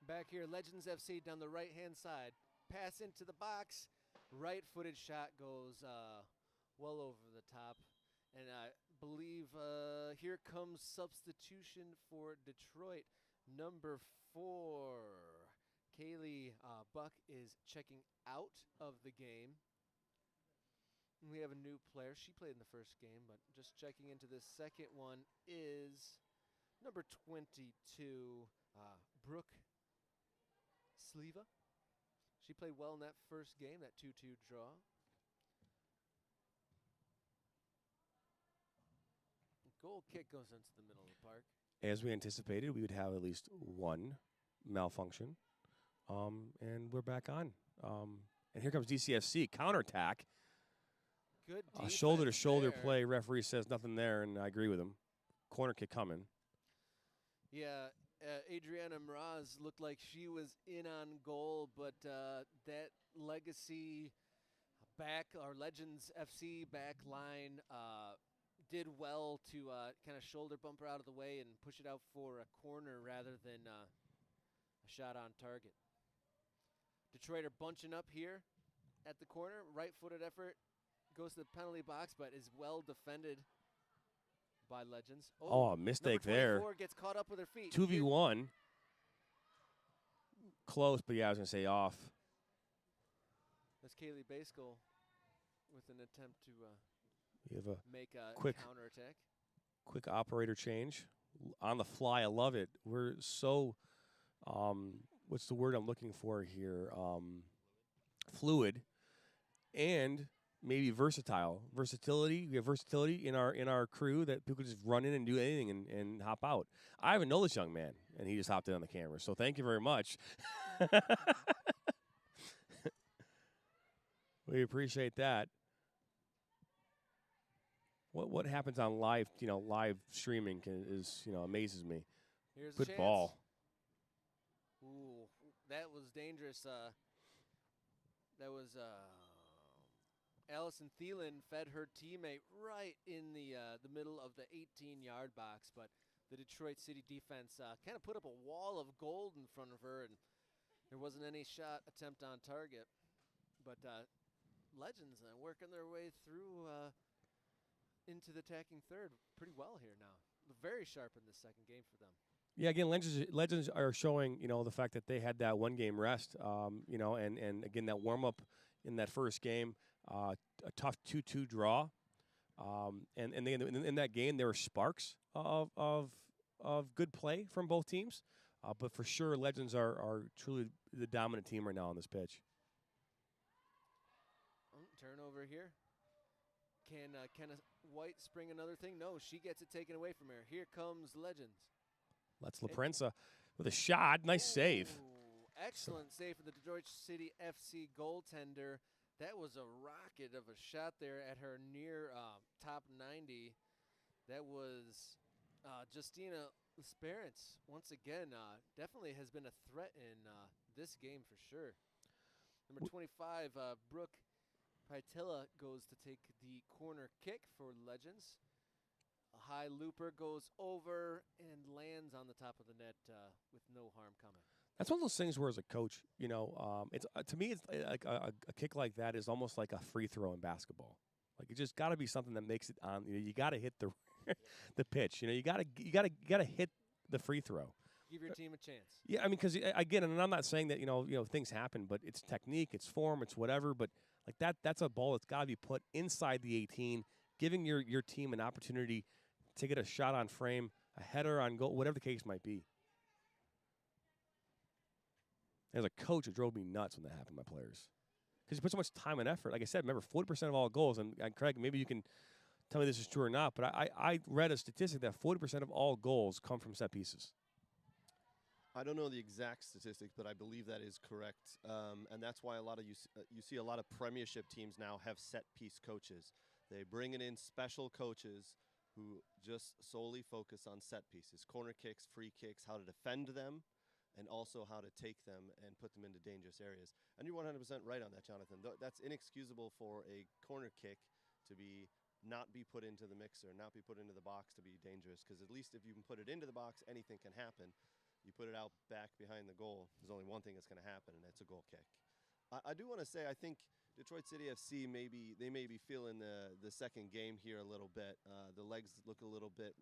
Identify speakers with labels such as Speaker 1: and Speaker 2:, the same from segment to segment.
Speaker 1: Back here, Legends FC down the right-hand side. Pass into the box. Right-footed shot goes well over the top. And I believe here comes substitution for Detroit. Number 4, Kaylee Buck is checking out of the game. And we have a new player. She played in the first game, but just checking into this second one is number 22, Brooke Sleva. She played well in that first game, that 2-2 draw. Goal kick goes into the middle of the park.
Speaker 2: As we anticipated, we would have at least one malfunction. And we're back on. And here comes DCFC, counterattack.
Speaker 1: Good defense
Speaker 2: shoulder-to-shoulder
Speaker 1: there.
Speaker 2: play. Referee says nothing there, and I agree with him. Corner kick coming.
Speaker 1: Yeah, Adriana Mraz looked like she was in on goal, but that Legacy back, or Legends FC back line did well to kind of shoulder bumper out of the way and push it out for a corner rather than a shot on target. Detroit are bunching up here at the corner. Right-footed effort goes to the penalty box, but is well defended by Legends.
Speaker 2: Oh, a mistake there.
Speaker 1: Number 24 gets caught up with her feet.
Speaker 2: 2v1. Close, but yeah, I was going to say off.
Speaker 1: That's Kaylee Baskell with an attempt to
Speaker 2: You have a
Speaker 1: make a
Speaker 2: quick
Speaker 1: counterattack.
Speaker 2: Quick operator change. On the fly, I love it. We're so, what's the word I'm looking for here? Fluid and maybe versatile. Versatility. We have versatility in our crew that people just run in and do anything and hop out. I even know this young man, and he just hopped in on the camera. So thank you very much. We appreciate that. What happens on live streaming is amazes me.
Speaker 1: Here's a
Speaker 2: Good
Speaker 1: chance.
Speaker 2: ball.
Speaker 1: Ooh, that was dangerous. That was Allison Thielen fed her teammate right in the middle of the 18-yard box, but the Detroit City defense kind of put up a wall of gold in front of her, and there wasn't any shot attempt on target. But Legends working their way through into the attacking third pretty well here now. Very sharp in this second game for them.
Speaker 2: Yeah, again, Legends are showing, the fact that they had that one-game rest, and again, that warm-up in that first game, a tough 2-2 draw. And in that game, there were sparks of good play from both teams. But for sure, Legends are truly the dominant team right now on this pitch.
Speaker 1: Turnover here. Can White spring another thing? No, she gets it taken away from her. Here comes Legends.
Speaker 2: Let's LaPrensa with a shot. Nice save.
Speaker 1: Excellent save for the Detroit City FC goaltender. That was a rocket of a shot there at her near top 90. That was Justina Esperance. Once again, definitely has been a threat in this game for sure. Number 25, Brooke Paitilla goes to take the corner kick for Legends. A high looper goes over and lands on the top of the net with no harm coming.
Speaker 2: That's one of those things where, as a coach, it's to me, it's like a kick like that is almost like a free throw in basketball. Like, it just got to be something that makes it on. You got to hit the the pitch. You got to hit the free throw.
Speaker 1: Give your team a chance.
Speaker 2: Yeah, I mean, because again, and I'm not saying that things happen, but it's technique, it's form, it's whatever. But like that's a ball that's got to be put inside the 18, giving your team an opportunity to get a shot on frame, a header on goal, whatever the case might be. As a coach, it drove me nuts when that happened to my players. Because you put so much time and effort. Like I said, remember, 40% of all goals, and Craig, maybe you can tell me this is true or not, but I read a statistic that 40% of all goals come from set pieces.
Speaker 3: I don't know the exact statistic, but I believe that is correct. And that's why you see a lot of Premiership teams now have set-piece coaches. They bring in special coaches who just solely focus on set pieces, corner kicks, free kicks, how to defend them, and also how to take them and put them into dangerous areas. And you're 100% right on that, Jonathan. That's inexcusable for a corner kick to not be put into the mixer, not be put into the box to be dangerous, because at least if you can put it into the box, anything can happen. you put it out back behind the goal, there's only one thing that's going to happen, and that's a goal kick. I do want to say I think Detroit City FC may be feeling the second game here a little bit. The legs look a little bit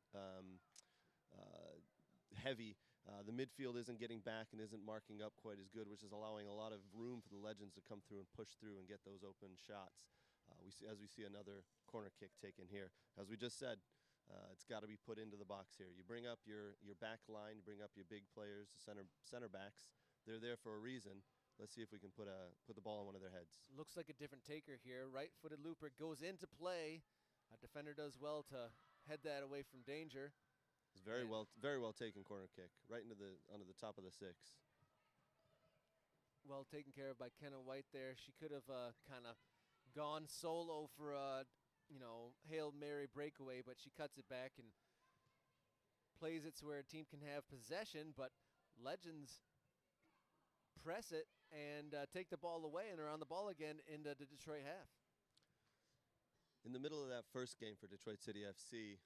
Speaker 3: heavy. The midfield isn't getting back and isn't marking up quite as good, which is allowing a lot of room for the Legends to come through and push through and get those open shots. We see another corner kick taken here. As we just said, it's got to be put into the box here. You bring up your back line, you bring up your big players, the center backs. They're there for a reason. Let's see if we can put the ball on one of their heads.
Speaker 1: Looks like a different taker here. Right-footed looper goes into play. A defender does well to head that away from danger.
Speaker 3: It's very well taken corner kick right into onto the top of the 6.
Speaker 1: Well taken care of by Kenna White there. She could have kind of gone solo for a Hail Mary breakaway, but she cuts it back and plays it to where a team can have possession, but Legends press it and take the ball away, and are on the ball again into the Detroit half.
Speaker 3: In the middle of that first game for Detroit City FC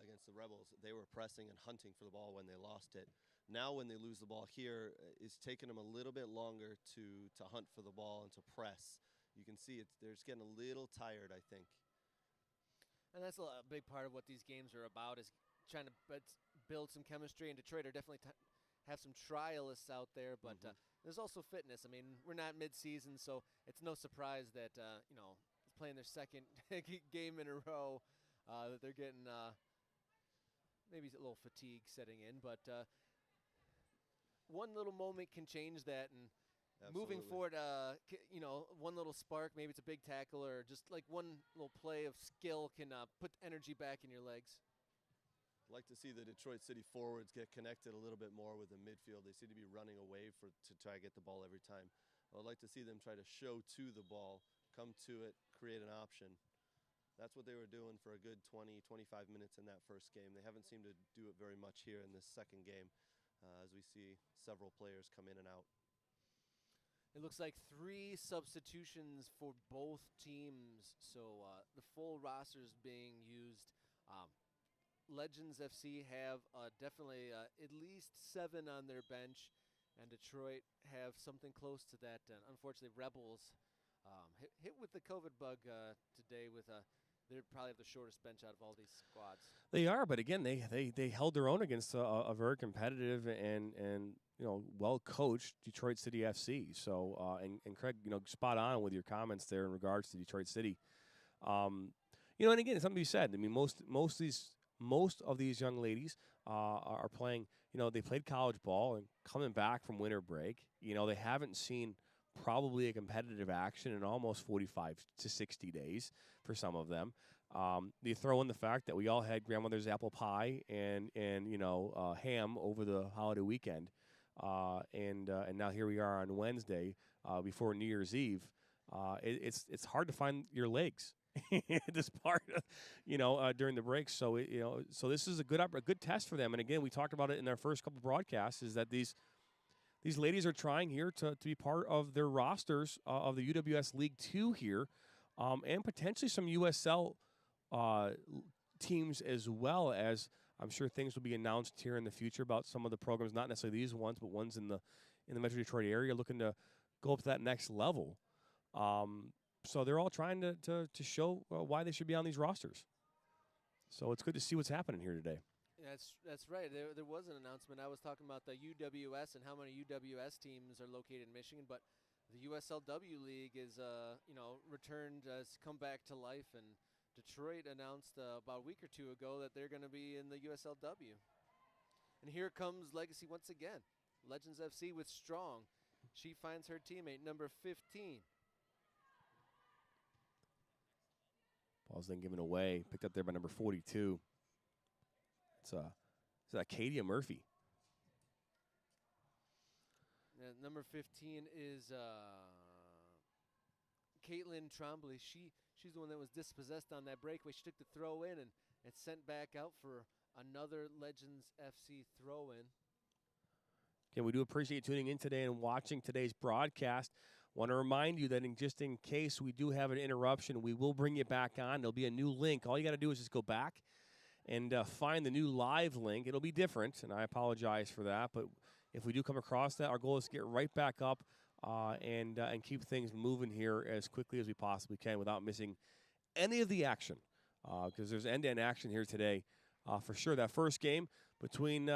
Speaker 3: against the Rebels, they were pressing and hunting for the ball when they lost it. Now when they lose the ball here, it's taking them a little bit longer to hunt for the ball and to press. You can see they're just getting a little tired, I think.
Speaker 1: And that's a big part of what these games are about, is trying to build some chemistry. And Detroit are definitely have some trialists out there, but there's also fitness. I mean, we're not mid-season, so it's no surprise that playing their second game in a row, that they're getting maybe a little fatigue setting in. But one little moment can change that, and moving forward, one little spark, maybe it's a big tackle or just like one little play of skill can put energy back in your legs.
Speaker 3: I'd like to see the Detroit City forwards get connected a little bit more with the midfield. They seem to be running away to try to get the ball every time. I'd like to see them try to show to the ball, come to it, create an option. That's what they were doing for a good 20, 25 minutes in that first game. They haven't seemed to do it very much here in this second game, as we see several players come in and out.
Speaker 1: It looks like 3 substitutions for both teams, so the full roster is being used. Legends FC have definitely at least 7 on their bench, and Detroit have something close to that. Unfortunately, Rebels hit with the COVID bug today. They're probably the shortest bench out of all these squads.
Speaker 2: They are, but again, they held their own against a very competitive and well coached Detroit City FC. So and Craig, spot on with your comments there in regards to Detroit City. And again, something you said. I mean, most of these young ladies are playing. They played college ball and coming back from winter break. They haven't seen probably a competitive action in almost 45 to 60 days for some of them. You throw in the fact that we all had grandmother's apple pie and ham over the holiday weekend, and now here we are on Wednesday before New Year's Eve. It's hard to find your legs this part, during the break. So so this is a good test for them. And again, we talked about it in our first couple broadcasts, is that these ladies are trying here to be part of their rosters of the UWS League 2 here, and potentially some USL teams as well, as I'm sure things will be announced here in the future about some of the programs, not necessarily these ones, but ones in the Metro Detroit area looking to go up to that next level. So they're all trying to show why they should be on these rosters. So it's good to see what's happening here today.
Speaker 1: That's right. There was an announcement. I was talking about the UWS and how many UWS teams are located in Michigan, but the USLW League is returned, has come back to life, and Detroit announced about a week or 2 ago that they're going to be in the USLW. And here comes Legacy once again. Legends FC with Strong. She finds her teammate, number 15.
Speaker 2: Ball's then given away, picked up there by number 42. It's Acadia Murphy.
Speaker 1: Number 15 is Caitlin Trombley. She's the one that was dispossessed on that breakaway. She took the throw in and sent back out for another Legends FC throw in.
Speaker 2: Again, we do appreciate you tuning in today and watching today's broadcast. Want to remind you that just in case we do have an interruption, we will bring you back on. There'll be a new link. All you got to do is just go back and find the new live link. It'll be different, and I apologize for that, but If we do come across that, our goal is to get right back up and keep things moving here as quickly as we possibly can without missing any of the action, because there's end-to-end action here today for sure. That first game between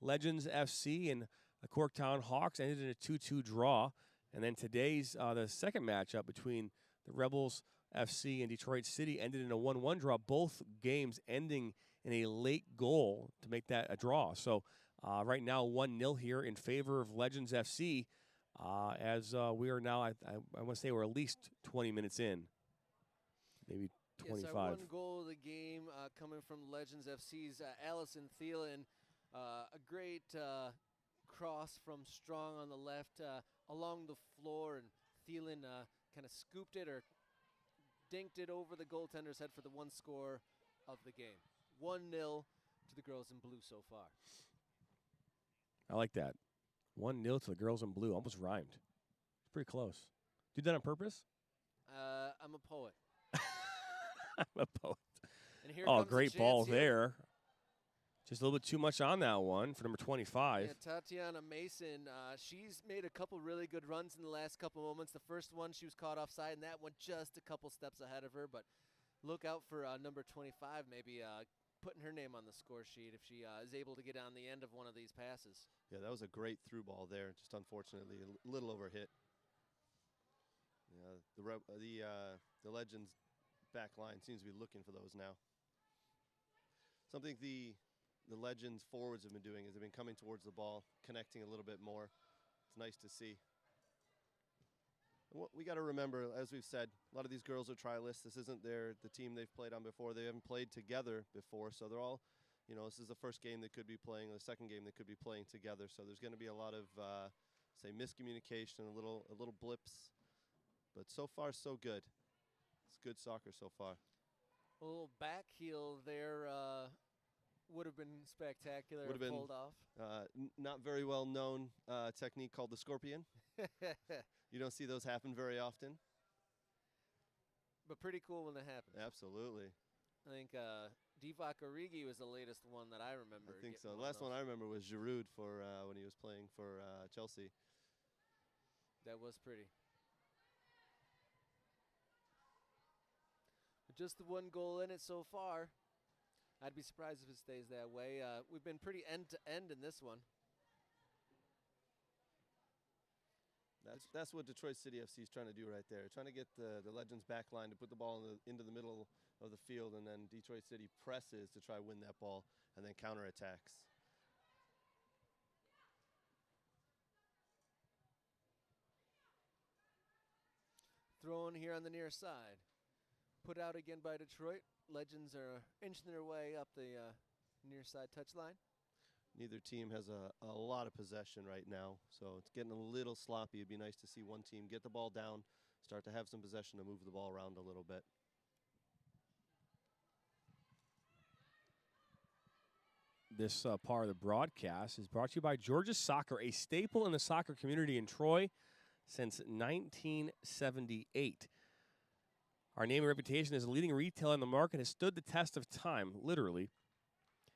Speaker 2: Legends FC and the Corktown Hawks ended in a 2-2 draw, and then today's the second matchup between the Rebels FC and Detroit City ended in a 1-1 draw. Both games ending in a late goal to make that a draw. So right now 1-0 here in favor of Legends FC, as we are now, I want to say we're at least 20 minutes in, maybe 25.
Speaker 1: Yes, our one goal of the game coming from Legends FC's Allison Thielen. A great cross from Strong on the left along the floor, and Thielen kind of scooped it or dinked it over the goaltender's head for the one score of the game. 1-0 to the girls in blue so far.
Speaker 2: I like that. 1-0 to the girls in blue. Almost rhymed. It's pretty close. Did that on purpose?
Speaker 1: I'm a poet.
Speaker 2: I'm a poet.
Speaker 1: And here
Speaker 2: Oh,
Speaker 1: comes
Speaker 2: great
Speaker 1: a
Speaker 2: ball
Speaker 1: chance here.
Speaker 2: there. Just a little bit too much on that one for number 25.
Speaker 1: Yeah, Tatiana Mason, she's made a couple really good runs in the last couple moments. The first one, she was caught offside, and that one just a couple steps ahead of her. But look out for number 25, maybe putting her name on the score sheet if she is able to get on the end of one of these passes.
Speaker 3: Yeah, that was a great through ball there. Just unfortunately a little overhit. The Legends back line seems to be looking for those now. Something the Legends forwards have been doing is they've been coming towards the ball, connecting a little bit more. It's nice to see. And what we got to remember, as we've said, a lot of these girls are trialists. This isn't the team they've played on before. They haven't played together before, so they're all, this is the first game they could be playing, or the second game they could be playing together. So there's going to be a lot of, say, miscommunication, a little blips. But so far, so good. It's good soccer so far.
Speaker 1: A little back heel there would have been spectacular.
Speaker 3: Would have been
Speaker 1: pulled off.
Speaker 3: Not very well known technique called the scorpion. You don't see those happen very often.
Speaker 1: But pretty cool when it happens.
Speaker 3: Absolutely.
Speaker 1: I think Divock Origi was the latest one that I remember.
Speaker 3: I think so. The last one I remember was Giroud for when he was playing for Chelsea.
Speaker 1: That was pretty. Just the one goal in it so far. I'd be surprised if it stays that way. We've been pretty end-to-end in this one.
Speaker 3: That's what Detroit City FC is trying to do right there. Trying to get the Legends back line to put the ball into the middle of the field, and then Detroit City presses to try to win that ball and then counterattacks.
Speaker 1: Thrown here on the near side. Put out again by Detroit. Legends are inching their way up the near side touchline.
Speaker 3: Neither team has a lot of possession right now, so it's getting a little sloppy. It'd be nice to see one team get the ball down, start to have some possession to move the ball around a little bit.
Speaker 2: This part of the broadcast is brought to you by Georgia Soccer, a staple in the soccer community in Troy since 1978. Our name and reputation as a leading retailer in the market has stood the test of time, literally.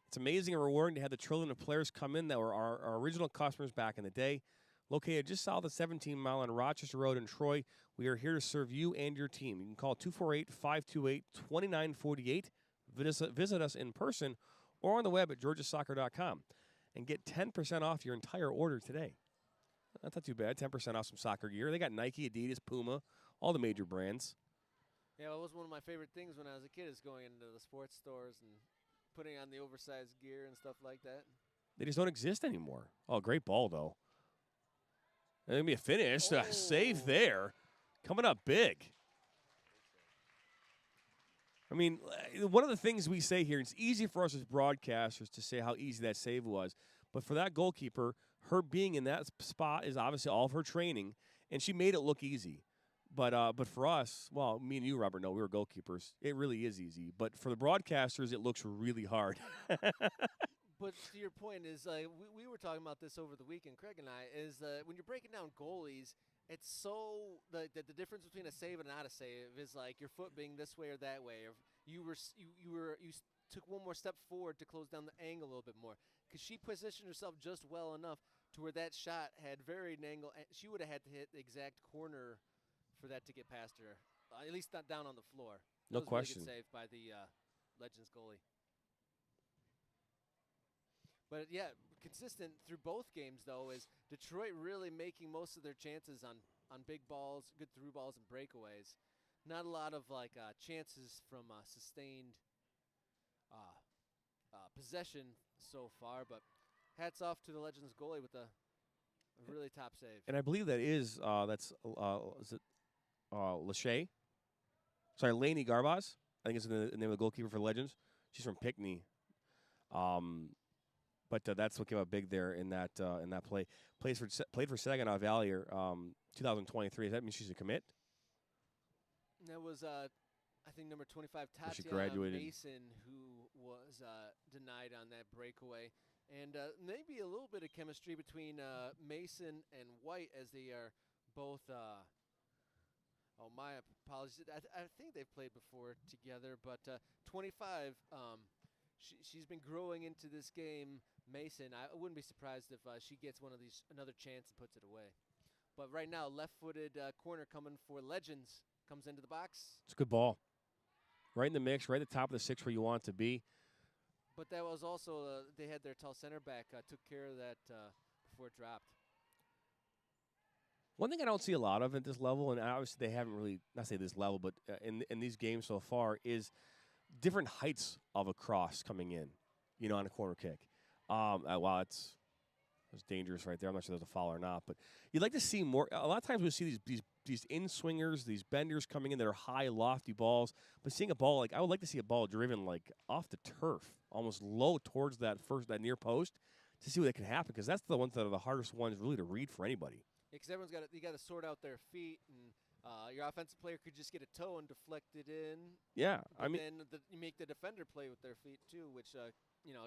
Speaker 2: It's amazing and rewarding to have the trillion of players come in that were our original customers back in the day. Located just south of 17 Mile on Rochester Road in Troy, we are here to serve you and your team. You can call 248-528-2948, visit us in person, or on the web at georgiasoccer.com, and get 10% off your entire order today. That's not too bad, 10% off some soccer gear. They got Nike, Adidas, Puma, all the major brands.
Speaker 1: Yeah, it was one of my favorite things when I was a kid is going into the sports stores and putting on the oversized gear and stuff like that.
Speaker 2: They just don't exist anymore. Oh, great ball, though. There's going to be a finish.
Speaker 1: Oh.
Speaker 2: Save there. Coming up big. I mean, one of the things we say here, it's easy for us as broadcasters to say how easy that save was. But for that goalkeeper, her being in that spot is obviously all of her training, and she made it look easy. But for us, well, me and you, Robert, know we were goalkeepers. It really is easy. But for the broadcasters, it looks really hard.
Speaker 1: But to your point is, we were talking about this over the weekend, Craig and I, is when you're breaking down goalies, it's so the difference between a save and not a save is like your foot being this way or that way, or you took one more step forward to close down the angle a little bit more, because she positioned herself just well enough to where that shot had varied an angle. She would have had to hit the exact corner for that to get past her, at least not down on the floor. That
Speaker 2: No
Speaker 1: was
Speaker 2: question.
Speaker 1: A really good save by the Legends goalie. But, yeah, consistent through both games, though, is Detroit really making most of their chances on big balls, good through balls, and breakaways. Not a lot of, chances from sustained possession so far, but hats off to the Legends goalie with a really top save.
Speaker 2: And I believe that is it Lachey? Sorry, Lainey Garbaz. I think it's the name of the goalkeeper for Legends. She's from Pinckney. But that's what came up big there in that play. Played for Saginaw Valley 2023. Does that mean she's a commit?
Speaker 1: That was, I think, number 25,
Speaker 2: She
Speaker 1: Tatiana
Speaker 2: graduated.
Speaker 1: Mason, who was denied on that breakaway. And maybe a little bit of chemistry between Mason and White as they are both my apologies. I think they've played before together, but 25, she's been growing into this game. Mason, I wouldn't be surprised if she gets another chance and puts it away. But right now, left-footed corner coming for Legends. Comes into the box.
Speaker 2: It's a good ball. Right in the mix, right at the top of the six where you want it to be.
Speaker 1: But that was also, they had their tall center back, took care of that before it dropped.
Speaker 2: One thing I don't see a lot of at this level, and obviously they haven't really, not say this level, but in these games so far, is different heights of a cross coming in, on a corner kick. Wow, it's dangerous right there. I'm not sure there's a foul or not, but you'd like to see more. A lot of times we see these in-swingers, these benders coming in that are high, lofty balls, but seeing a ball, I would like to see a ball driven, off the turf, almost low towards that near post to see what that can happen, because that's the ones that are the hardest ones really to read for anybody.
Speaker 1: Because you got to sort out their feet, and your offensive player could just get a toe and deflect it in.
Speaker 2: Yeah,
Speaker 1: but then you make the defender play with their feet too, which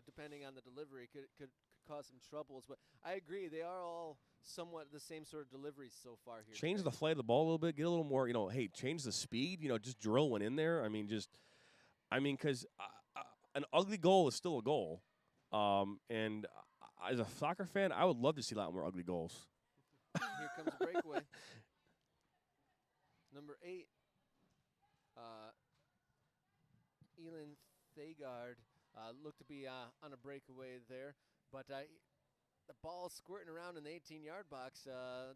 Speaker 1: depending on the delivery, could cause some troubles. But I agree, they are all somewhat the same sort of deliveries so far here.
Speaker 2: Change the flight of the ball a little bit, get a little more. Hey, change the speed. Just drill one in there. Because an ugly goal is still a goal. And as a soccer fan, I would love to see a lot more ugly goals.
Speaker 1: Here comes a breakaway. Number 8, Elin Thagard looked to be on a breakaway there, but the ball squirting around in the 18-yard box.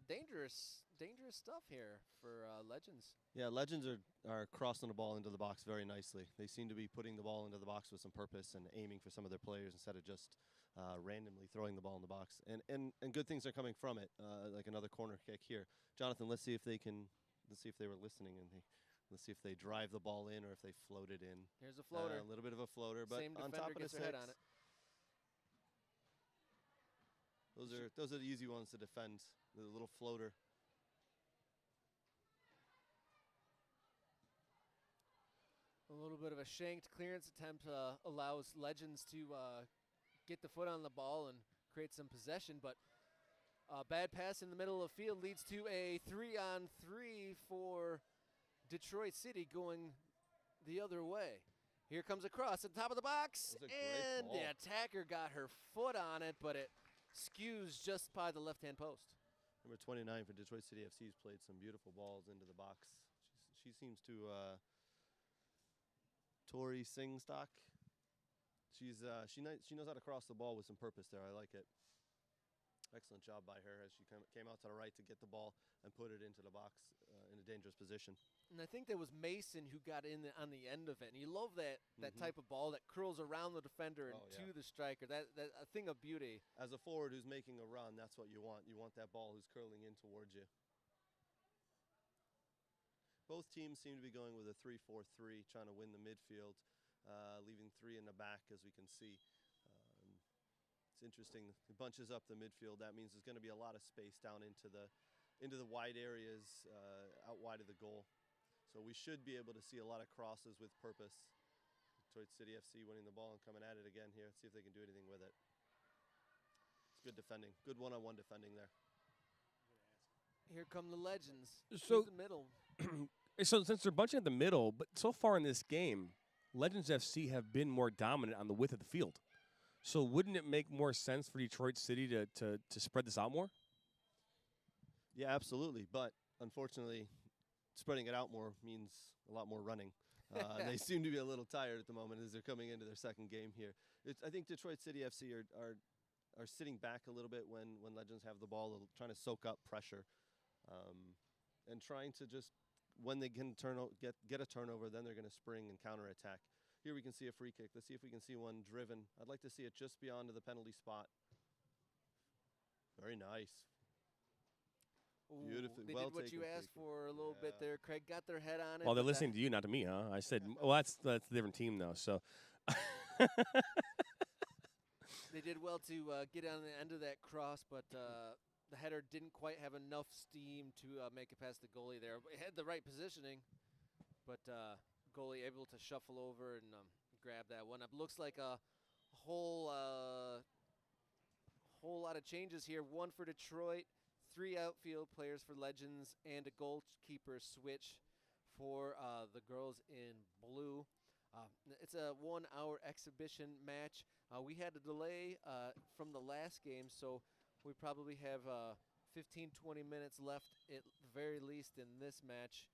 Speaker 1: Dangerous stuff here for Legends.
Speaker 3: Yeah, Legends are crossing the ball into the box very nicely. They seem to be putting the ball into the box with some purpose and aiming for some of their players instead of just randomly throwing the ball in the box. And good things are coming from it, like another corner kick here. Jonathan, let's see if they were listening, and let's see if they drive the ball in or if they float it in.
Speaker 1: Here's a floater.
Speaker 3: A little bit of a floater, but
Speaker 1: Same
Speaker 3: on
Speaker 1: defender
Speaker 3: top of the
Speaker 1: gets their head
Speaker 3: six.
Speaker 1: on it.
Speaker 3: Those are the easy ones to defend, the little floater.
Speaker 1: A little bit of a shanked clearance attempt allows Legends to get the foot on the ball and create some possession, but a bad pass in the middle of the field leads to a 3-on-3 for Detroit City going the other way. Here comes a cross at the top of the box, and the attacker got her foot on it, but it skews just by the left-hand post.
Speaker 3: Number 29 for Detroit City FC's played some beautiful balls into the box. She seems to Tori Singstock. She knows how to cross the ball with some purpose there. I like it. Excellent job by her as she came out to the right to get the ball and put it into the box in a dangerous position.
Speaker 1: And I think that was Mason who got in on the end of it. And you love that type of ball that curls around the defender and to the striker. That a thing of beauty.
Speaker 3: As a forward who's making a run, that's what you want. You want that ball who's curling in towards you. Both teams seem to be going with a 3-4-3, trying to win the midfield, leaving 3 in the back, as we can see. It's interesting. It bunches up the midfield. That means there's going to be a lot of space down into the wide areas out wide of the goal. So we should be able to see a lot of crosses with purpose. Detroit City FC winning the ball and coming at it again here. Let's see if they can do anything with it. It's good defending. Good one-on-one defending there.
Speaker 1: Here come the Legends.
Speaker 2: So
Speaker 1: the middle.
Speaker 2: So since they're bunching at the middle, but so far in this game, Legends FC have been more dominant on the width of the field. So wouldn't it make more sense for Detroit City to spread this out more?
Speaker 3: Yeah, absolutely. But unfortunately, spreading it out more means a lot more running. They seem to be a little tired at the moment as they're coming into their second game here. I think Detroit City FC are sitting back a little bit when Legends have the ball, trying to soak up pressure, and trying to just, when they can get a turnover, then they're going to spring and counterattack. Here we can see a free kick. Let's see if we can see one driven. I'd like to see it just beyond the penalty spot. Very nice.
Speaker 1: Ooh,
Speaker 3: Beautifully,
Speaker 1: they
Speaker 3: well
Speaker 1: did what
Speaker 3: taken
Speaker 1: you
Speaker 3: free
Speaker 1: asked
Speaker 3: kick.
Speaker 1: for a little bit there. Craig got their head on it.
Speaker 2: Well, they're
Speaker 1: but
Speaker 2: listening to you, not to me, huh? I said, well, that's a different team, though. So
Speaker 1: They did well to get on the end of that cross, but the header didn't quite have enough steam to make it past the goalie there. It had the right positioning, but goalie able to shuffle over and grab that one up. Looks like a whole lot of changes here. One for Detroit, 3 outfield players for Legends, and a goalkeeper switch for the girls in blue. It's a 1-hour exhibition match. We had a delay from the last game, so we probably have 15-20 minutes left at the very least in this match.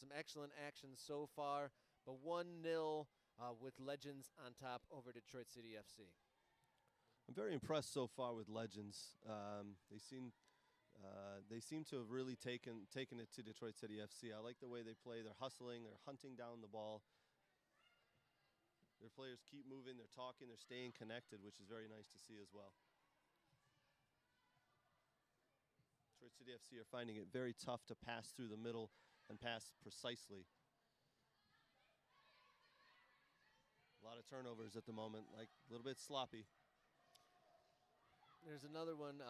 Speaker 1: Some excellent action so far, but 1-0 with Legends on top over Detroit City FC.
Speaker 3: I'm very impressed so far with Legends. They seem to have really taken it to Detroit City FC. I like the way they play. They're hustling. They're hunting down the ball. Their players keep moving. They're talking. They're staying connected, which is very nice to see as well. Detroit City FC are finding it very tough to pass through the middle and pass precisely. A lot of turnovers at the moment, like a little bit sloppy.
Speaker 1: There's another one.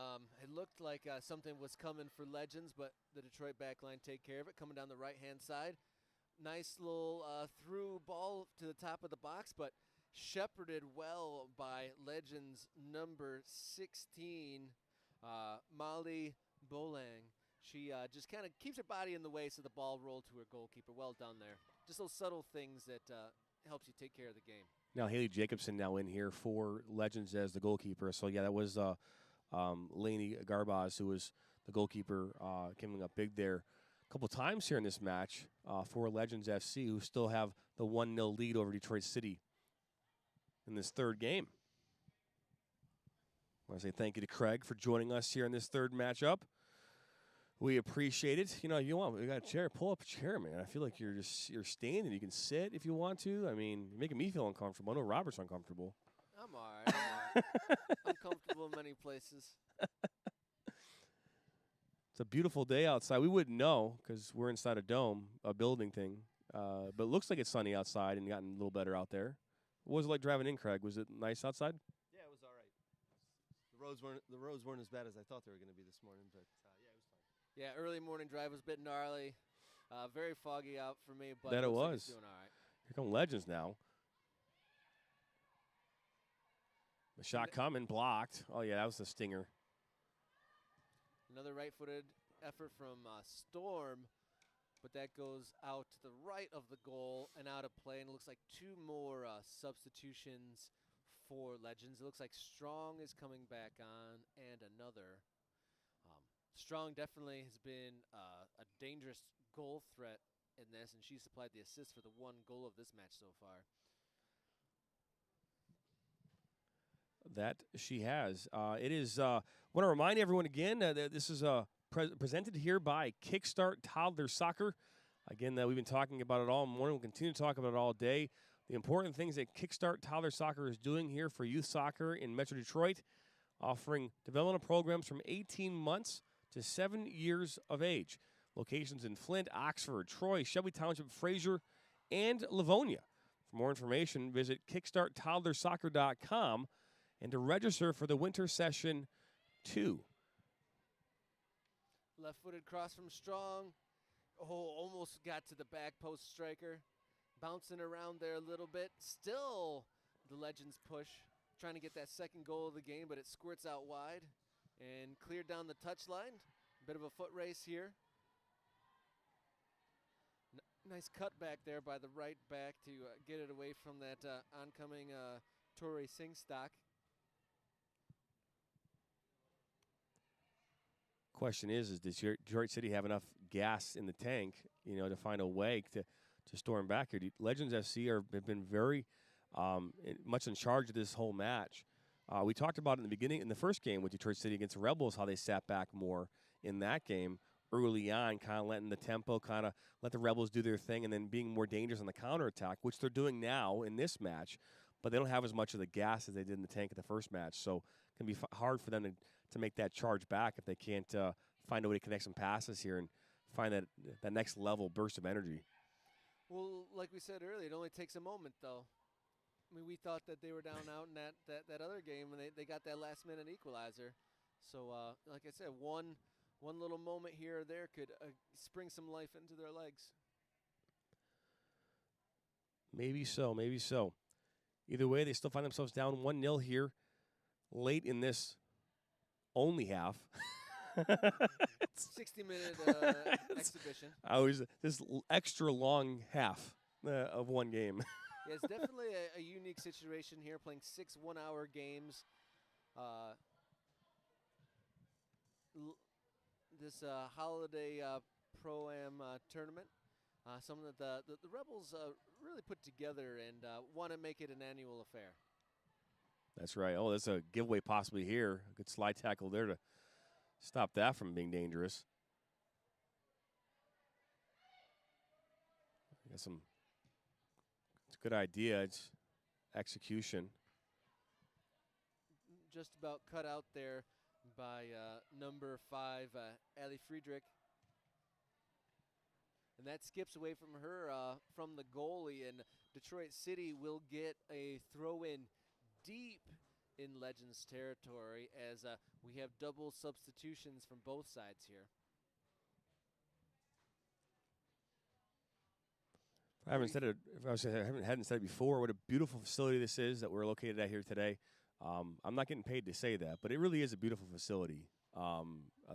Speaker 1: It looked like something was coming for Legends, but the Detroit backline take care of it. Coming down the right-hand side. Nice little through ball to the top of the box, but shepherded well by Legends number 16, Molly Bolang. She just kind of keeps her body in the way so the ball rolled to her goalkeeper. Well done there. Just those subtle things that helps you take care of the game.
Speaker 2: now Haley Jacobson now in here for Legends as the goalkeeper. So, yeah, that was Lainey Garbaz, who was the goalkeeper, coming up big there a couple times here in this match for Legends FC, who still have the 1-0 lead over Detroit City in this third game. I want to say thank you to Craig for joining us here in this third matchup. We appreciate it. You got a chair, pull up a chair, man. I feel like you're standing. You can sit if you want to. I mean, you're making me feel uncomfortable. I know Robert's uncomfortable.
Speaker 1: I'm all right. I'm comfortable in many places.
Speaker 2: It's a beautiful day outside. We wouldn't know because we're inside a dome, a building thing. But it looks like it's sunny outside and gotten a little better out there. What was it like driving in, Craig? Was it nice outside?
Speaker 3: Yeah, it was all right. The roads weren't as bad as I thought they were going to be this morning, but yeah, it was fine.
Speaker 1: Yeah, early morning drive was a bit gnarly. Very foggy out for me, but
Speaker 2: That it
Speaker 1: looks like
Speaker 2: was.
Speaker 1: it's doing all right.
Speaker 2: Here come Legends now. The shot coming, blocked. Oh, yeah, that was the stinger.
Speaker 1: Another right-footed effort from Storm, but that goes out to the right of the goal and out of play. And it looks like 2 more substitutions for Legends. It looks like Strong is coming back on and another. Strong definitely has been a dangerous goal threat in this, and she supplied the assist for the 1 goal of this match so far.
Speaker 2: That she has. It is. Want to remind everyone again that this is presented here by Kickstart Toddler Soccer. Again, we've been talking about it all morning. We'll continue to talk about it all day. The important things that Kickstart Toddler Soccer is doing here for youth soccer in Metro Detroit, offering developmental programs from 18 months to 7 years of age. Locations in Flint, Oxford, Troy, Shelby Township, Fraser, and Livonia. For more information, visit kickstarttoddlersoccer.com and to register for the Winter Session 2.
Speaker 1: Left-footed cross from Strong. Oh, almost got to the back post striker. Bouncing around there a little bit. Still the Legends push. Trying to get that second goal of the game, but it squirts out wide. And cleared down the touchline. Bit of a foot race here. Nice cut back there by the right back to get it away from that oncoming Torrey Singstock.
Speaker 2: Question is does Detroit City have enough gas in the tank, to find a way to store him back here? Legends FC have been very much in charge of this whole match. We talked about it in the beginning, in the first game with Detroit City against the Rebels, how they sat back more in that game early on, kind of letting the tempo, kind of let the Rebels do their thing, and then being more dangerous on the counterattack, which they're doing now in this match. But they don't have as much of the gas as they did in the tank in the first match. So it can be hard for them to make that charge back if they can't find a way to connect some passes here and find that next level burst of energy.
Speaker 1: Well, like we said earlier, it only takes a moment, though. I mean, we thought that they were down out in that other game, and they got that last-minute equalizer. So, like I said, one little moment here or there could spring some life into their legs.
Speaker 2: Maybe so, maybe so. Either way, they still find themselves down 1-0 here late in this only half.
Speaker 1: 60-minute exhibition.
Speaker 2: This extra long half of one game.
Speaker 1: Yeah, it's definitely a unique situation here, playing 6 one-hour games. This holiday Pro-Am tournament, something that the Rebels really put together and want to make it an annual affair.
Speaker 2: That's right. Oh, there's a giveaway possibly here. A good slide tackle there to stop that from being dangerous. It's a good idea. It's execution.
Speaker 1: Just about cut out there by number 5, Ali Friedrich. And that skips away from her, from the goalie, and Detroit City will get a throw-in deep in Legends territory as we have double substitutions from both sides here.
Speaker 2: I haven't said it. If I hadn't said it before, what a beautiful facility this is that we're located at here today. I'm not getting paid to say that, but it really is a beautiful facility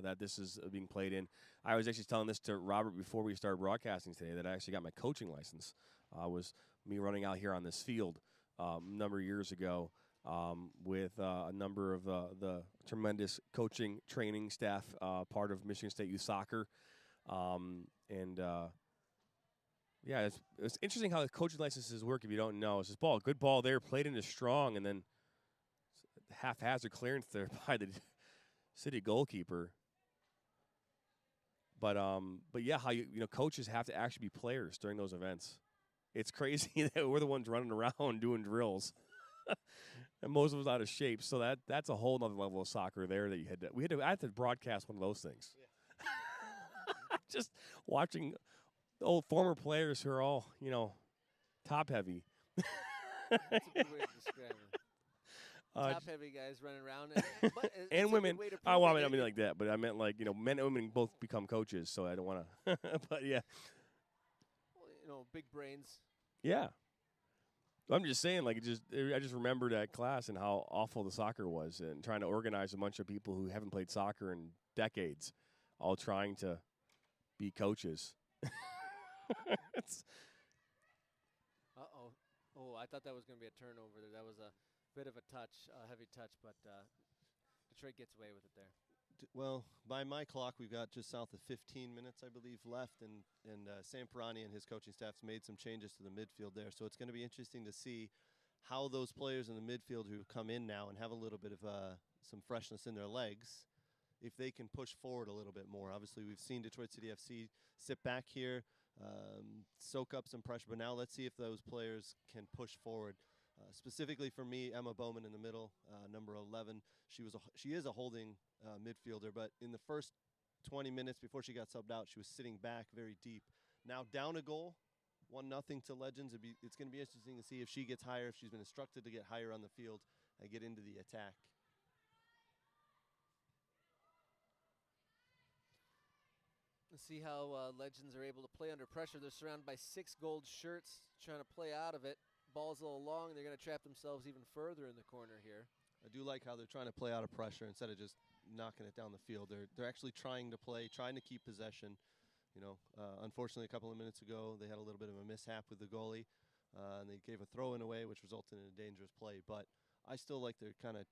Speaker 2: that this is being played in. I was actually telling this to Robert before we started broadcasting today that I actually got my coaching license. Was me running out here on this field a number of years ago with a number of the tremendous coaching training staff, part of Michigan State Youth Soccer, yeah, it's interesting how the coaching licenses work if you don't know. It's this ball, good ball there, played into strong, and then haphazard clearance there by the city goalkeeper. But yeah, how coaches have to actually be players during those events. It's crazy that we're the ones running around doing drills, and most of us out of shape. So that's a whole other level of soccer there that I had to broadcast one of those things. Yeah. Just watching old former players who are all, top heavy.
Speaker 1: That's a good way to describe it. Top heavy guys running around.
Speaker 2: And women. I mean like that, but I meant like, men and women both become coaches, so I don't want to. But yeah.
Speaker 1: Well, big brains.
Speaker 2: Yeah. I'm just saying, like, I just remember that class and how awful the soccer was, and trying to organize a bunch of people who haven't played soccer in decades, all trying to be coaches.
Speaker 1: Uh-oh. Oh, I thought that was going to be a turnover there. That was a bit of a heavy touch, but Detroit gets away with it there.
Speaker 3: Well, by my clock, we've got just south of 15 minutes, I believe, left, and Sam Pirani and his coaching staff's made some changes to the midfield there. So it's going to be interesting to see how those players in the midfield who come in now and have a little bit of some freshness in their legs, if they can push forward a little bit more. Obviously, we've seen Detroit City FC sit back here, soak up some pressure, but now let's see if those players can push forward. Specifically for me, Emma Bowman in the middle, number 11. She is a holding midfielder, but in the first 20 minutes before she got subbed out, she was sitting back very deep. Now down a goal, 1-0 to Legends. It's going to be interesting to see if she gets higher, if she's been instructed to get higher on the field and get into the attack.
Speaker 1: Let's see how Legends are able to play under pressure. They're surrounded by 6 gold shirts trying to play out of it. Ball's a little long. They're going to trap themselves even further in the corner here.
Speaker 3: I do like how they're trying to play out of pressure instead of just knocking it down the field. They're actually trying to play, trying to keep possession. Unfortunately, a couple of minutes ago, they had a little bit of a mishap with the goalie. and they gave a throw-in away, which resulted in a dangerous play. But I still like they're kind of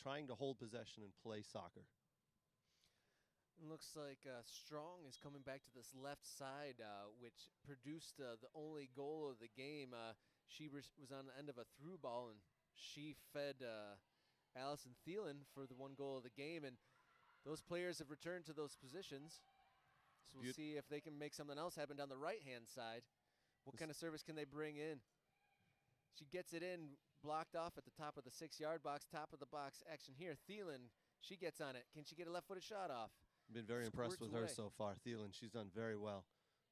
Speaker 3: trying to hold possession and play soccer.
Speaker 1: Looks like Strong is coming back to this left side, which produced the only goal of the game. She was on the end of a through ball, and she fed Allison Thielen for the one goal of the game. And those players have returned to those positions. So we'll see if they can make something else happen down the right-hand side. What kind of service can they bring in? She gets it in, blocked off at the top of the 6-yard box, top of the box action here. Thielen, she gets on it. Can she get a left-footed shot off?
Speaker 3: Been very impressed with her
Speaker 1: away.
Speaker 3: so far. Thielen, she's done very well.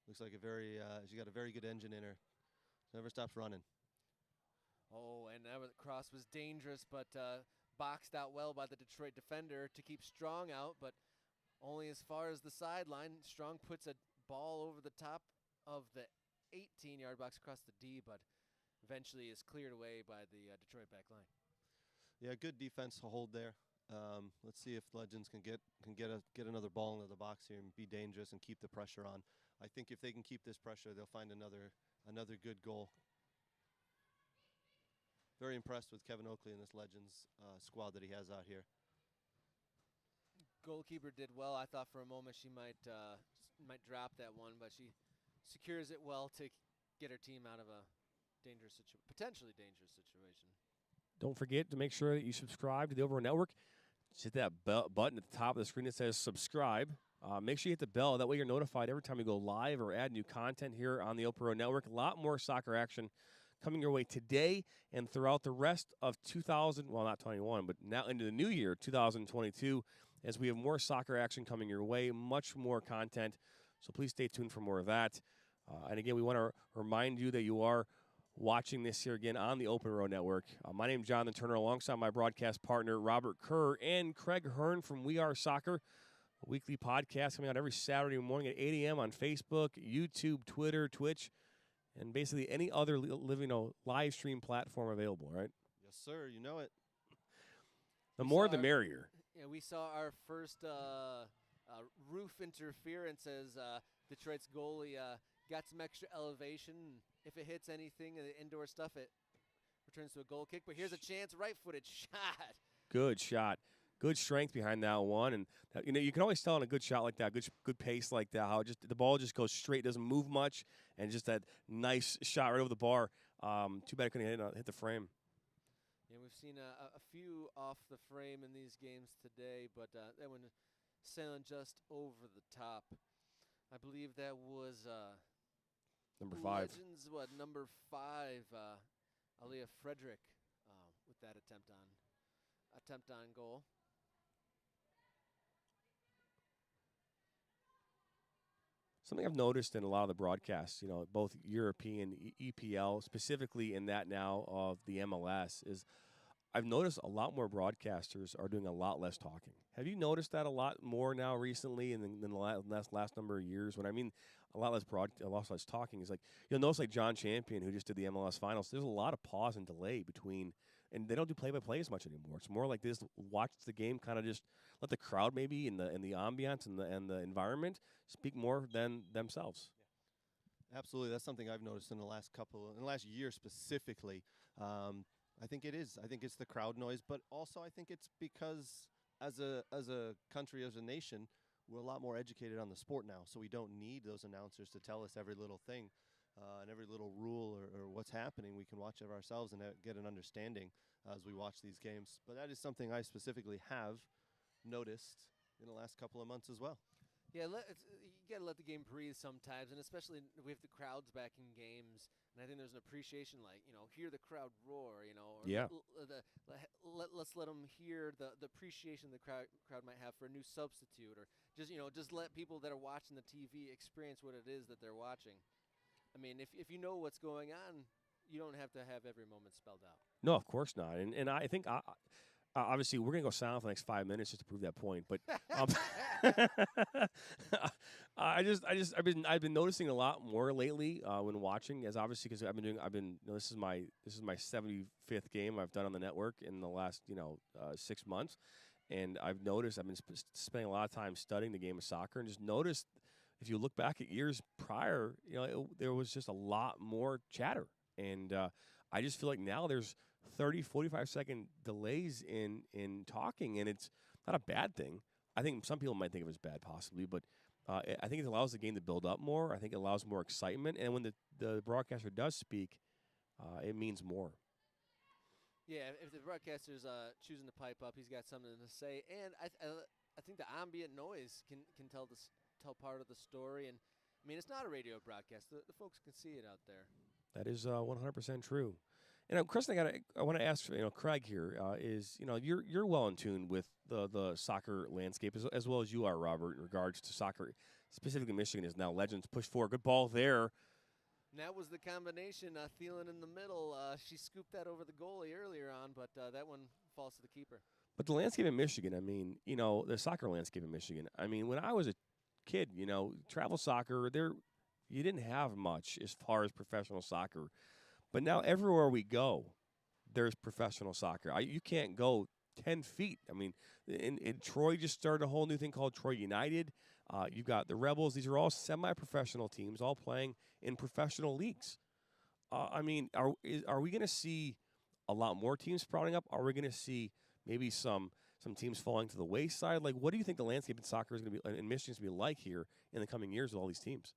Speaker 3: Looks like she got a very good engine in her. Never stops running.
Speaker 1: Oh, and that cross was dangerous, but boxed out well by the Detroit defender to keep Strong out, but only as far as the sideline. Strong puts a ball over the top of the 18-yard box across the D, but eventually is cleared away by the Detroit back line.
Speaker 3: Yeah, good defense to hold there. Let's see if Legends can get another ball into the box here and be dangerous and keep the pressure on. I think if they can keep this pressure, they'll find another good goal. Very impressed with Kevin Oakley and this Legends squad that he has out here.
Speaker 1: Goalkeeper did well. I thought for a moment she might drop that one, but she secures it well to get her team out of a potentially dangerous situation.
Speaker 2: Don't forget to make sure that you subscribe to the Overall Network. Just hit that button at the top of the screen that says subscribe. Make sure you hit the bell. That way you're notified every time we go live or add new content here on the Open Road Network. A lot more soccer action coming your way today and throughout the rest of 2021, but now into the new year, 2022, as we have more soccer action coming your way, much more content. So please stay tuned for more of that. And again, we want to remind you that you are watching this here again on the Open Road Network. My name is Jonathan Turner, alongside my broadcast partner, Robert Kerr, and Craig Hearn from We Are Soccer, a weekly podcast coming out every Saturday morning at 8 a.m. on Facebook, YouTube, Twitter, Twitch, and basically any other live stream platform available, right?
Speaker 3: Yes, sir. You know it.
Speaker 2: The more, the merrier.
Speaker 1: Yeah, we saw our first roof interference as Detroit's goalie got some extra elevation. If it hits anything, the indoor stuff, it returns to a goal kick. But here's a chance, right-footed shot.
Speaker 2: Good shot. Good strength behind that one. And, you can always tell in a good shot like that, good pace like that, how the ball just goes straight, doesn't move much, and just that nice shot right over the bar. Too bad it couldn't hit the frame.
Speaker 1: Yeah, we've seen a few off the frame in these games today, but that one sailing just over the top. I believe that was
Speaker 2: number 5.
Speaker 1: Legends, number 5, Aaliyah Frederick with that attempt on goal.
Speaker 2: Something I've noticed in a lot of the broadcasts, both European, EPL, specifically in that now of the MLS, is I've noticed a lot more broadcasters are doing a lot less talking. Have you noticed that a lot more now recently than the last number of years? When I mean a lot less talking, is like you'll notice like John Champion, who just did the MLS Finals. There's a lot of pause and delay between, and they don't do play-by-play as much anymore. It's more like this: watch the game, kind of just let the crowd maybe in the ambiance and the environment speak more than themselves.
Speaker 3: Yeah. Absolutely, that's something I've noticed in the last year specifically. I think it is. I think it's the crowd noise, but also I think it's because as a country, as a nation, we're a lot more educated on the sport now, so we don't need those announcers to tell us every little thing and every little rule or what's happening. We can watch it ourselves and get an understanding as we watch these games. But that is something I specifically have noticed in the last couple of months as well.
Speaker 1: Yeah, you got to let the game breathe sometimes, and especially with the crowds back in games. And I think there's an appreciation, hear the crowd roar, or
Speaker 2: yeah.
Speaker 1: Let's let them hear the appreciation the crowd might have for a new substitute, or just let people that are watching the TV experience what it is that they're watching. I mean, if you know what's going on, you don't have to have every moment spelled out.
Speaker 2: No, of course not. And I think obviously we're gonna go silent for the next 5 minutes just to prove that point. But I've been noticing a lot more lately when watching, as obviously because this is my 75th game I've done on the network in the last 6 months, and I've noticed I've been spending a lot of time studying the game of soccer, and just noticed if you look back at years prior, there was just a lot more chatter. And I just feel like now there's 30, 45-second delays in talking, and it's not a bad thing. I think some people might think of it as bad, possibly, but I think it allows the game to build up more. I think it allows more excitement, and when the broadcaster does speak, it means more.
Speaker 1: Yeah, if the broadcaster's choosing to pipe up, he's got something to say, and I think the ambient noise can tell tell part of the story. And I mean, it's not a radio broadcast; the folks can see it out there.
Speaker 2: That is 100% true. And Chris, I want to ask Craig here is you're well in tune with the soccer landscape as well as you are, Robert, in regards to soccer. Specifically, Michigan is now legends push forward. Good ball there.
Speaker 1: And that was the combination. Thielen in the middle. She scooped that over the goalie earlier on, but that one falls to the keeper.
Speaker 2: But the landscape in Michigan, I mean, the soccer landscape in Michigan. I mean, when I was a kid, travel soccer, you didn't have much as far as professional soccer. But now everywhere we go, there's professional soccer. You can't go 10 feet. I mean, in Troy just started a whole new thing called Troy United. You've got the Rebels. These are all semi-professional teams, all playing in professional leagues. I mean, are we going to see a lot more teams sprouting up? Are we going to see maybe some teams falling to the wayside? Like, what do you think the landscape in soccer is going to be in Michigan is going to be like here in the coming years with all these teams?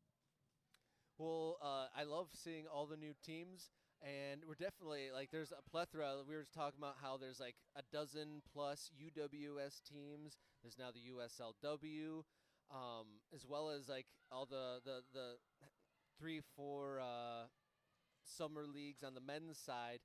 Speaker 1: Well, I love seeing all the new teams, and we're definitely, there's a plethora. We were just talking about how there's, a dozen plus UWS teams. There's now the USLW, as well as, all the 3-4 summer leagues on the men's side.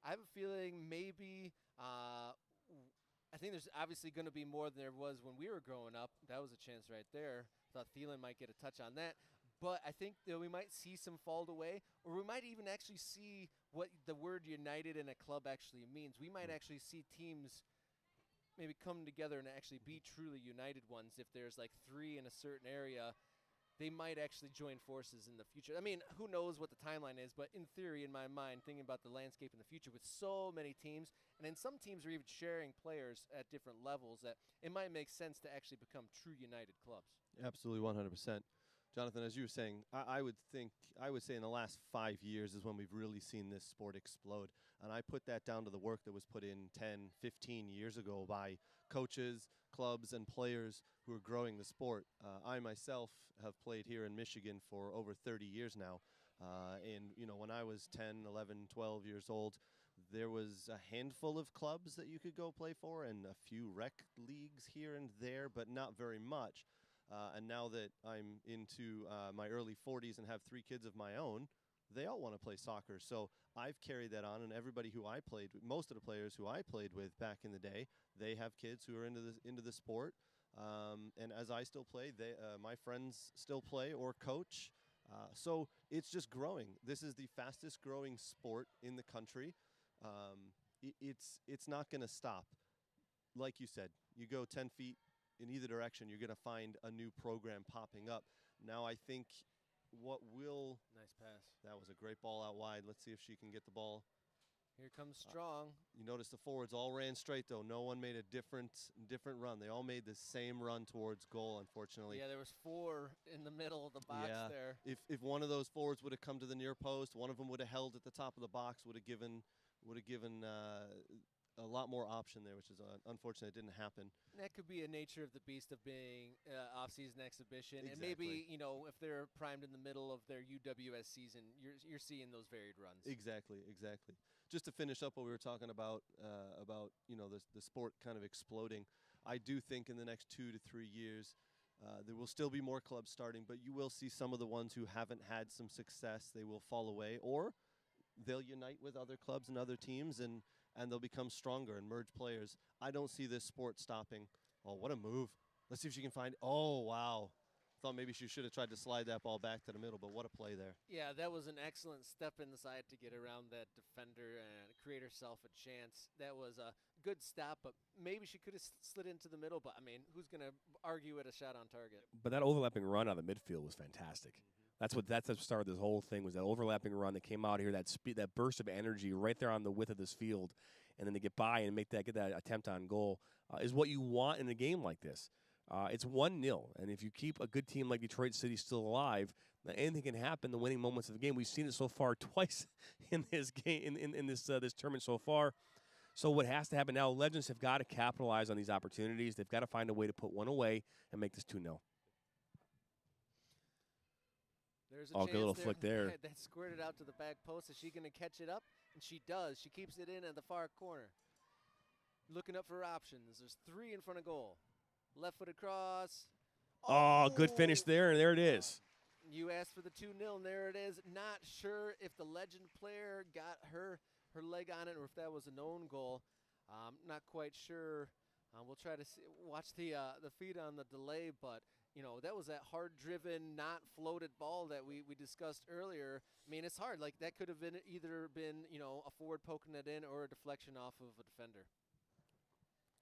Speaker 1: I have a feeling maybe I think there's obviously going to be more than there was when we were growing up. That was a chance right there. Thought Thielen might get a touch on that. But I think that we might see some fall away, or we might even actually see what the word united in a club actually means. We might actually see teams maybe come together and actually be truly united ones. If there's 3 in a certain area, they might actually join forces in the future. I mean, who knows what the timeline is, but in theory, in my mind, thinking about the landscape in the future with so many teams, and then some teams are even sharing players at different levels, that it might make sense to actually become true united clubs.
Speaker 3: Absolutely, 100%. Jonathan, as you were saying, I would say in the last 5 years is when we've really seen this sport explode. And I put that down to the work that was put in 10, 15 years ago by coaches, clubs, and players who are growing the sport. I myself have played here in Michigan for over 30 years now. And, when I was 10, 11, 12 years old, there was a handful of clubs that you could go play for and a few rec leagues here and there, but not very much. And now that I'm into my early 40s and have 3 kids of my own, they all want to play soccer. So I've carried that on, and everybody who I played with, most of the players who I played with back in the day, they have kids who are into the sport. And as I still play, my friends still play or coach. So it's just growing. This is the fastest growing sport in the country. It's not going to stop. Like you said, you go 10 feet in either direction, you're going to find a new program popping up. Now, I think what will...
Speaker 1: Nice pass.
Speaker 3: That was a great ball out wide. Let's see if she can get the ball.
Speaker 1: Here comes Strong.
Speaker 3: You notice the forwards all ran straight, though. No one made a different run. They all made the same run towards goal, unfortunately.
Speaker 1: Yeah, there was 4 in the middle of the box there.
Speaker 3: If one of those forwards would have come to the near post, one of them would have held at the top of the box, would have given a lot more option there, which is unfortunate. It didn't happen.
Speaker 1: That could be a nature of the beast of being off-season exhibition.
Speaker 3: Exactly.
Speaker 1: And maybe, if they're primed in the middle of their UWS season, you're seeing those varied runs.
Speaker 3: Exactly. Just to finish up what we were talking about the sport kind of exploding, I do think in the next 2 to 3 years, there will still be more clubs starting, but you will see some of the ones who haven't had some success, they will fall away, or they'll unite with other clubs and other teams, and they'll become stronger and merge players. I don't see this sport stopping. Oh, what a move. Let's see if she can find... Oh, wow. Thought maybe she should have tried to slide that ball back to the middle, but what a play there.
Speaker 1: Yeah, that was an excellent step inside to get around that defender and create herself a chance. That was a good stop, but maybe she could have slid into the middle, but, I mean, who's going to argue at a shot on target?
Speaker 2: But that overlapping run out of the midfield was fantastic. That's what started this whole thing, was that overlapping run that came out here, that speed, that burst of energy right there on the width of this field, and then to get by and get that attempt on goal is what you want in a game like this. It's 1-0, and if you keep a good team like Detroit City still alive, anything can happen. The winning moments of the game, we've seen it so far twice in this game in this tournament so far. So what has to happen now? Legends have got to capitalize on these opportunities. They've got to find a way to put one away and make this 2-0.
Speaker 1: There's a
Speaker 2: good little
Speaker 1: chance
Speaker 2: flick there.
Speaker 1: That squirted out to the back post. Is she going to catch it up? And she does. She keeps it in at the far corner. Looking up for options. There's 3 in front of goal. Left-footed cross.
Speaker 2: Oh, good finish there, and there it is.
Speaker 1: You asked for the 2-0, and there it is. Not sure if the Legend player got her leg on it or if that was a known goal. Not quite sure. We'll try to watch the feed on the delay, but that was that hard-driven, not floated ball that we discussed earlier. I mean, it's hard. Like, that could have been either been, a forward poking it in or a deflection off of a defender.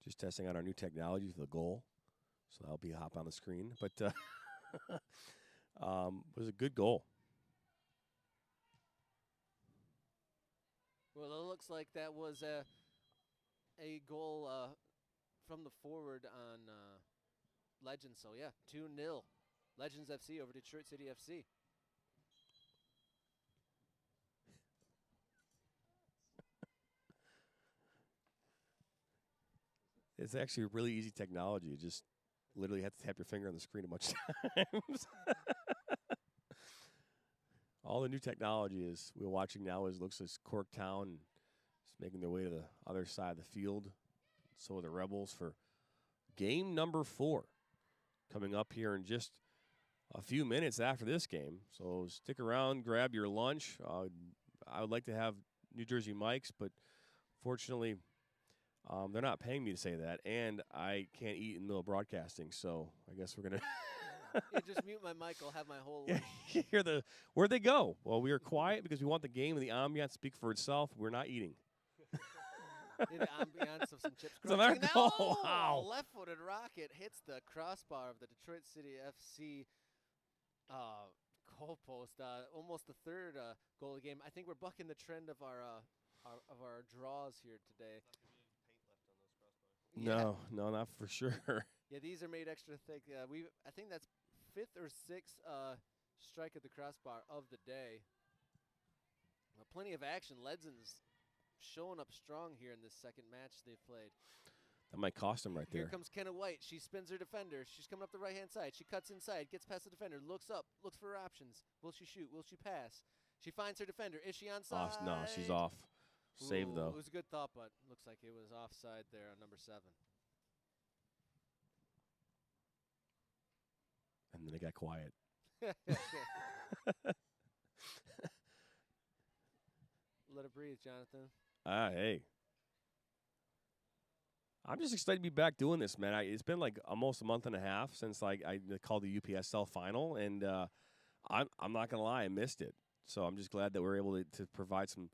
Speaker 2: Just testing out our new technology for the goal. So that'll be a hop on the screen. But it was a good goal.
Speaker 1: Well, it looks like that was a goal from the forward on Legends. So, yeah, 2-0. Legends FC over Detroit City FC.
Speaker 2: It's actually a really easy technology. You just literally have to tap your finger on the screen a bunch of times. All the new technology we're watching now looks like Corktown is making their way to the other side of the field. So are the Rebels for game number 4 coming up here in just a few minutes after this game. So stick around, grab your lunch. I would like to have New Jersey Mike's, but fortunately they're not paying me to say that, and I can't eat in the middle of broadcasting, so I guess we're going to
Speaker 1: just mute my mic. I'll have my whole
Speaker 2: where'd they go? Well, we are quiet because we want the game and the ambiance to speak for itself. We're not eating.
Speaker 1: The ambiance of some chips.
Speaker 2: It's another goal.
Speaker 1: No!
Speaker 2: Wow.
Speaker 1: Left-footed rocket hits the crossbar of the Detroit City FC goal post. Almost the third goal of the game. I think we're bucking the trend of our draws here today.
Speaker 2: No, not for sure.
Speaker 1: Yeah, these are made extra thick. I think that's 5th or 6th strike at the crossbar of the day. Plenty of action. Legends showing up strong here in this second match they've played.
Speaker 2: That might cost him right there.
Speaker 1: Here comes Kenna White. She spins her defender. She's coming up the right-hand side. She cuts inside, gets past the defender, looks up, looks for her options. Will she shoot? Will she pass? She finds her defender. Is she onside?
Speaker 2: No, she's off. Save, though.
Speaker 1: It was a good thought, but looks like it was offside there on number 7.
Speaker 2: And then it got quiet.
Speaker 1: Let it breathe, Jonathan.
Speaker 2: Hey. I'm just excited to be back doing this, man. It's been like almost a month and a half since I called the UPSL final, and I'm not going to lie, I missed it. So I'm just glad that we're able to provide some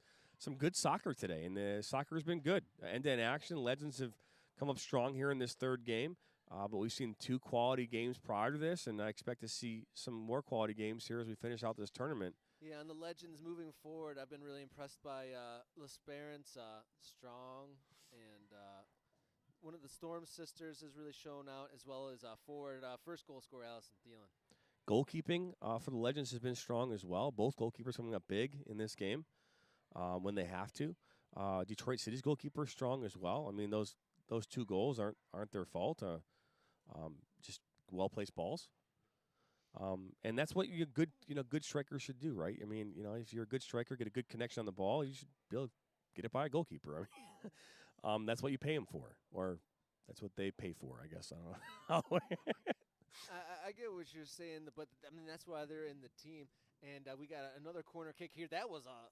Speaker 2: good soccer today, and the soccer has been good. End-to-end action. Legends have come up strong here in this third game, but we've seen 2 quality games prior to this, and I expect to see some more quality games here as we finish out this tournament.
Speaker 1: Yeah, and the Legends moving forward, I've been really impressed by L'Esperance, strong, and one of the Storm sisters has really shown out, as well as forward first goal scorer Allison Thielen.
Speaker 2: Goalkeeping for the Legends has been strong as well. Both goalkeepers coming up big in this game when they have to. Detroit City's goalkeeper is strong as well. I mean, those 2 goals aren't their fault. Just well-placed balls. And that's what good strikers should do, right? I mean, if you're a good striker, get a good connection on the ball, you should be able to get it by a goalkeeper. I mean, that's what you pay him for, or that's what they pay for, I guess. I don't know.
Speaker 1: I get what you're saying, but I mean that's why they're in the team. And we got another corner kick here. That was a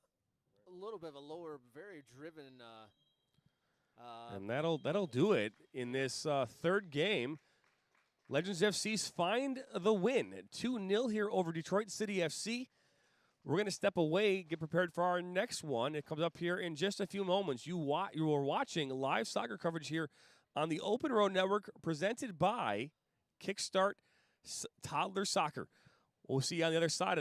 Speaker 1: little bit of a lower, very driven.
Speaker 2: And that'll do it in this third game. Legends FC's find the win, 2-0 here over Detroit City FC. We're going to step away, get prepared for our next one. It comes up here in just a few moments. You are watching live soccer coverage here on the Open Road Network, presented by Kickstart Toddler Soccer. We'll see you on the other side of